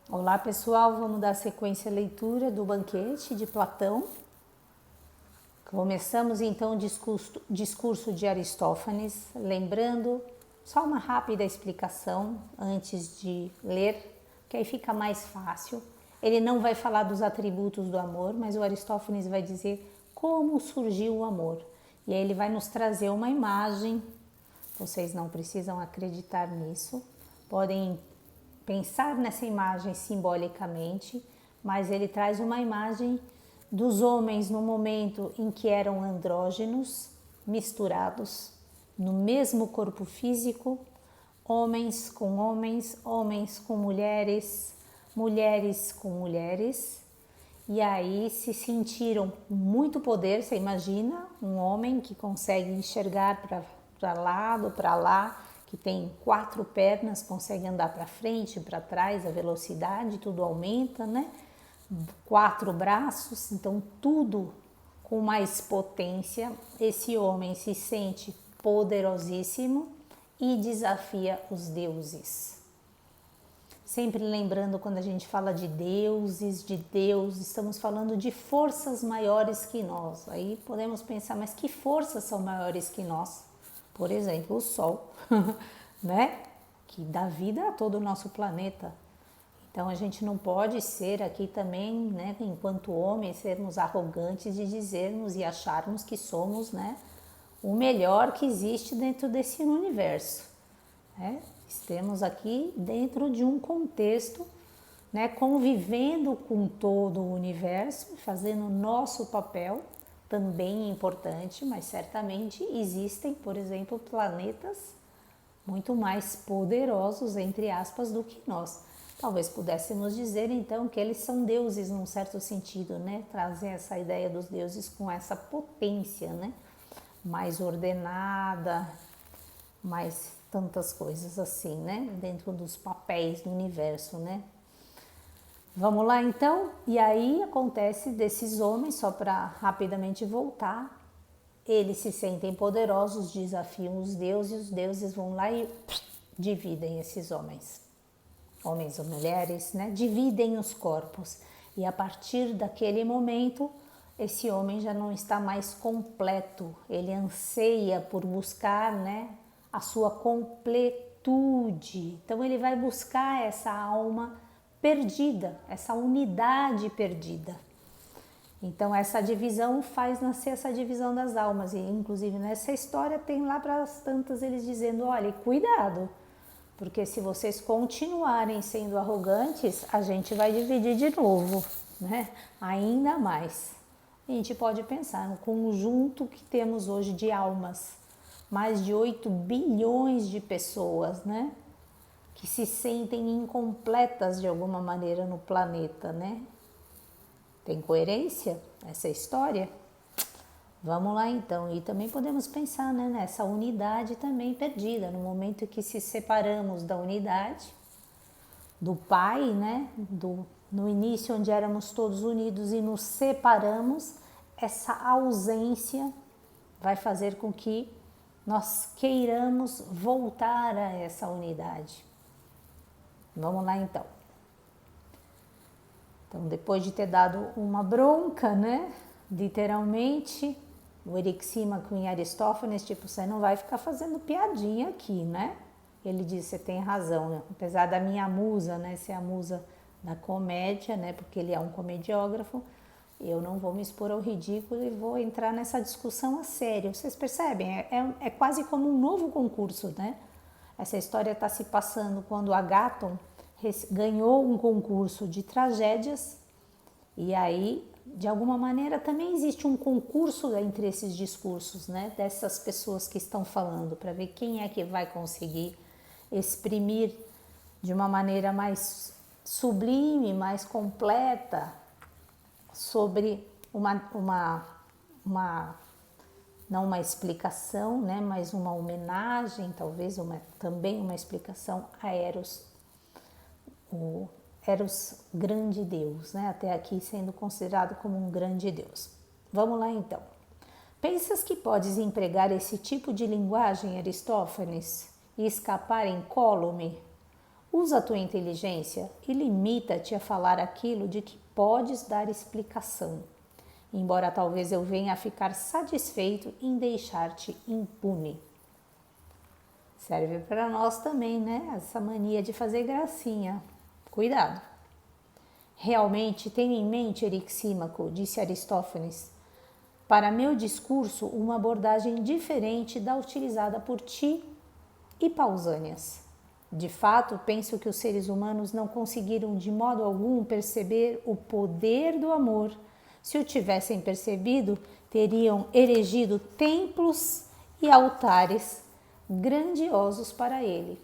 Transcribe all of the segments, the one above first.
Olá pessoal, vamos dar sequência à leitura do banquete de Platão. Começamos então o discurso de Aristófanes, lembrando só uma rápida explicação antes de ler, que aí fica mais fácil. Ele não vai falar dos atributos do amor, mas o Aristófanes vai dizer como surgiu o amor. E aí ele vai nos trazer uma imagem, vocês não precisam acreditar nisso, podem pensar nessa imagem simbolicamente, mas ele traz uma imagem dos homens no momento em que eram andrógenos, misturados, no mesmo corpo físico, homens com homens, homens com mulheres, mulheres com mulheres, e aí se sentiram muito poder. Você imagina um homem que consegue enxergar para lado, para lá, que tem 4 pernas, consegue andar para frente, para trás, a velocidade, tudo aumenta, né? 4 braços, então tudo com mais potência. Esse homem se sente poderosíssimo e desafia os deuses. Sempre lembrando, quando a gente fala de deuses, de Deus, estamos falando de forças maiores que nós. Aí podemos pensar, mas que forças são maiores que nós? Por exemplo, o Sol, né? Que dá vida a todo o nosso planeta. Então a gente não pode ser aqui também, né, enquanto homens, sermos arrogantes e dizermos e acharmos que somos, né, o melhor que existe dentro desse universo. Né? Estamos aqui dentro de um contexto, né, convivendo com todo o universo, fazendo o nosso papel, também importante, mas certamente existem, por exemplo, planetas muito mais poderosos, entre aspas, do que nós. Talvez pudéssemos dizer então que eles são deuses num certo sentido, né? Trazer essa ideia dos deuses com essa potência, né? Mais ordenada, mais tantas coisas assim, né? Dentro dos papéis do universo, né? Vamos lá então? E aí acontece desses homens, só para rapidamente voltar, eles se sentem poderosos, desafiam os deuses vão lá e dividem esses homens ou mulheres, né? Dividem os corpos. E a partir daquele momento, esse homem já não está mais completo, ele anseia por buscar, né, a sua completude. Então ele vai buscar essa alma perdida, essa unidade perdida. Então essa divisão faz nascer essa divisão das almas, e inclusive nessa história tem lá para as tantas eles dizendo, olha, cuidado, porque se vocês continuarem sendo arrogantes, a gente vai dividir de novo, né? Ainda mais. A gente pode pensar no conjunto que temos hoje de almas, mais de 8 bilhões de pessoas, né? Que se sentem incompletas de alguma maneira no planeta, né? Tem coerência essa história? Vamos lá então, e também podemos pensar, né, nessa unidade também perdida, no momento que se separamos da unidade, do Pai, né, no início onde éramos todos unidos e nos separamos, essa ausência vai fazer com que nós queiramos voltar a essa unidade. Vamos lá então. Então, depois de ter dado uma bronca, né, literalmente, o Erixímaco em Aristófanes, tipo, você não vai ficar fazendo piadinha aqui, né? Ele diz, você tem razão, né? Apesar da minha musa, né, ser a musa da comédia, né, porque ele é um comediógrafo, eu não vou me expor ao ridículo e vou entrar nessa discussão a sério. Vocês percebem? É quase como um novo concurso, né? Essa história está se passando quando Agaton ganhou um concurso de tragédias, e aí, de alguma maneira, também existe um concurso entre esses discursos, né? Dessas pessoas que estão falando, para ver quem é que vai conseguir exprimir de uma maneira mais sublime, mais completa, sobre não uma explicação, né, mas uma homenagem, talvez também uma explicação a Eros, o Eros, grande Deus, né, até aqui sendo considerado como um grande Deus. Vamos lá então. Pensas que podes empregar esse tipo de linguagem, Aristófanes, e escapar incólume? Usa a tua inteligência e limita-te a falar aquilo de que podes dar explicação, embora talvez eu venha a ficar satisfeito em deixar-te impune. Serve para nós também, né? Essa mania de fazer gracinha. Cuidado. Realmente tenho em mente, Erixímaco, disse Aristófanes, para meu discurso uma abordagem diferente da utilizada por ti e Pausânias. De fato, penso que os seres humanos não conseguiram de modo algum perceber o poder do amor. Se o tivessem percebido, teriam erigido templos e altares grandiosos para ele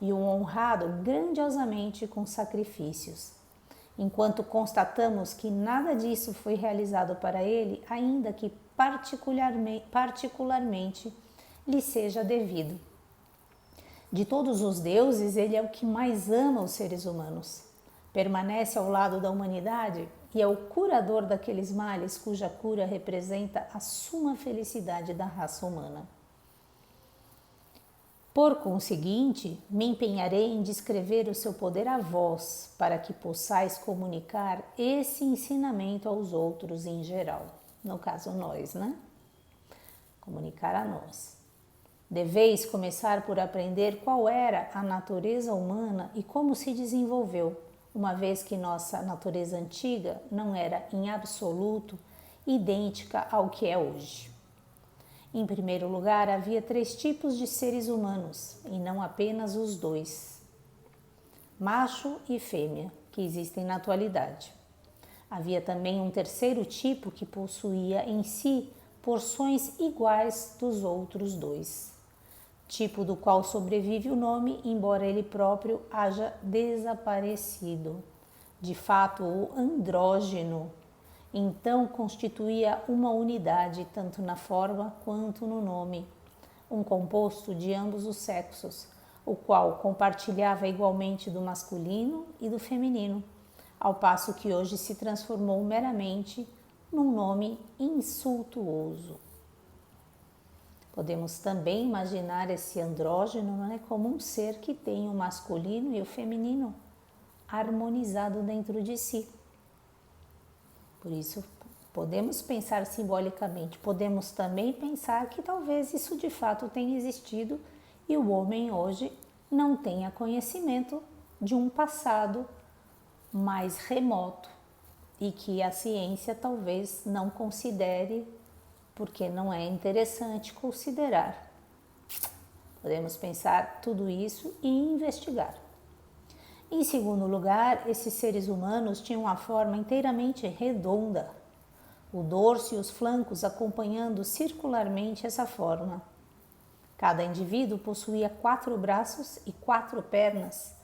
e o honrado grandiosamente com sacrifícios. Enquanto constatamos que nada disso foi realizado para ele, ainda que particularmente lhe seja devido. De todos os deuses, ele é o que mais ama os seres humanos. Permanece ao lado da humanidade e é o curador daqueles males cuja cura representa a suma felicidade da raça humana. Por conseguinte, me empenharei em descrever o seu poder a vós, para que possais comunicar esse ensinamento aos outros em geral. No caso, nós, né? Comunicar a nós. Deveis começar por aprender qual era a natureza humana e como se desenvolveu, uma vez que nossa natureza antiga não era em absoluto idêntica ao que é hoje. Em primeiro lugar, havia 3 tipos de seres humanos, e não apenas os 2, macho e fêmea, que existem na atualidade. Havia também um terceiro tipo que possuía em si porções iguais dos outros 2, tipo do qual sobrevive o nome, embora ele próprio haja desaparecido. De fato, o andrógeno então constituía uma unidade tanto na forma quanto no nome, um composto de ambos os sexos, o qual compartilhava igualmente do masculino e do feminino, ao passo que hoje se transformou meramente num nome insultuoso. Podemos também imaginar esse andrógeno, né, como um ser que tem o masculino e o feminino harmonizado dentro de si. Por isso, podemos pensar simbolicamente, podemos também pensar que talvez isso de fato tenha existido e o homem hoje não tenha conhecimento de um passado mais remoto e que a ciência talvez não considere, porque não é interessante considerar. Podemos pensar tudo isso e investigar. Em segundo lugar, esses seres humanos tinham a forma inteiramente redonda, o dorso e os flancos acompanhando circularmente essa forma. Cada indivíduo possuía 4 braços e 4 pernas,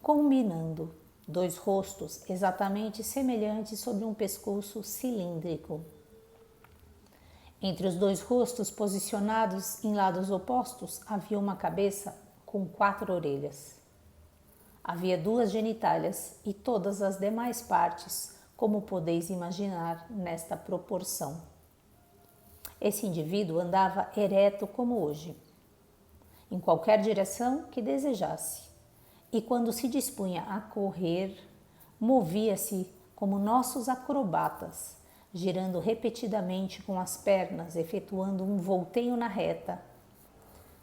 combinando 2 rostos exatamente semelhantes sobre um pescoço cilíndrico. Entre os 2 rostos posicionados em lados opostos havia uma cabeça com 4 orelhas. Havia 2 genitálias e todas as demais partes, como podeis imaginar, nesta proporção. Esse indivíduo andava ereto como hoje, em qualquer direção que desejasse, e quando se dispunha a correr, movia-se como nossos acrobatas, girando repetidamente com as pernas, efetuando um volteio na reta.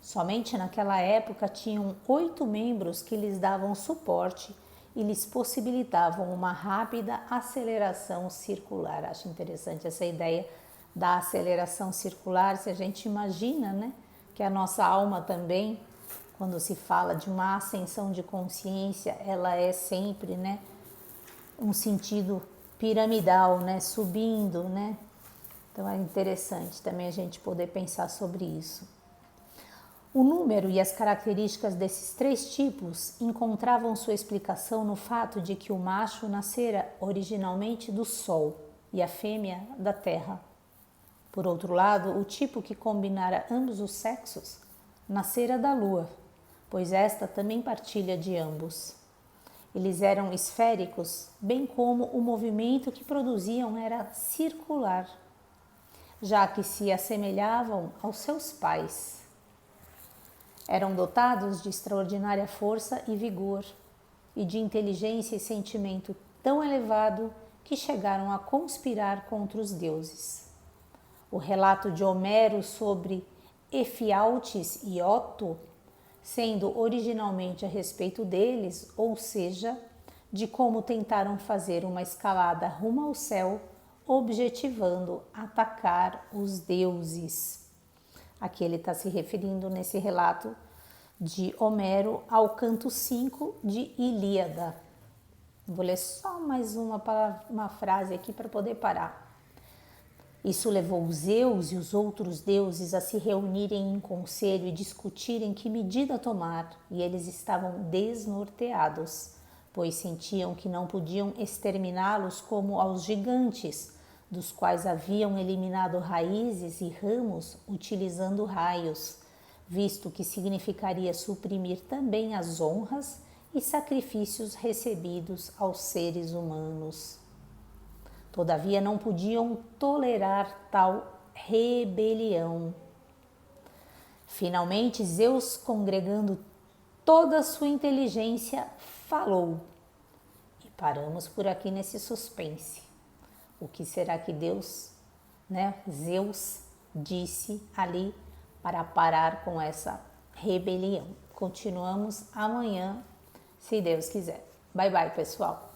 Somente naquela época tinham 8 membros que lhes davam suporte e lhes possibilitavam uma rápida aceleração circular. Acho interessante essa ideia da aceleração circular, se a gente imagina, né, que a nossa alma também, quando se fala de uma ascensão de consciência, ela é sempre, né, um sentido piramidal, né, subindo, né? Então é interessante também a gente poder pensar sobre isso. O número e as características desses 3 tipos encontravam sua explicação no fato de que o macho nascera originalmente do Sol e a fêmea da Terra. Por outro lado, o tipo que combinara ambos os sexos nascera da Lua, pois esta também partilha de ambos. Eles eram esféricos, bem como o movimento que produziam era circular, já que se assemelhavam aos seus pais. Eram dotados de extraordinária força e vigor, e de inteligência e sentimento tão elevado que chegaram a conspirar contra os deuses. O relato de Homero sobre Efialtes e Otto, sendo originalmente a respeito deles, ou seja, de como tentaram fazer uma escalada rumo ao céu, objetivando atacar os deuses. Aqui ele está se referindo nesse relato de Homero ao canto 5 de Ilíada. Vou ler só mais uma frase aqui para poder parar. Isso levou Zeus e os outros deuses a se reunirem em conselho e discutirem que medida tomar, e eles estavam desnorteados, pois sentiam que não podiam exterminá-los como aos gigantes, dos quais haviam eliminado raízes e ramos utilizando raios, visto que significaria suprimir também as honras e sacrifícios recebidos aos seres humanos. Todavia não podiam tolerar tal rebelião. Finalmente, Zeus, congregando toda a sua inteligência, falou. E paramos por aqui nesse suspense. O que será que Zeus disse ali para parar com essa rebelião? Continuamos amanhã, se Deus quiser. Bye bye, pessoal.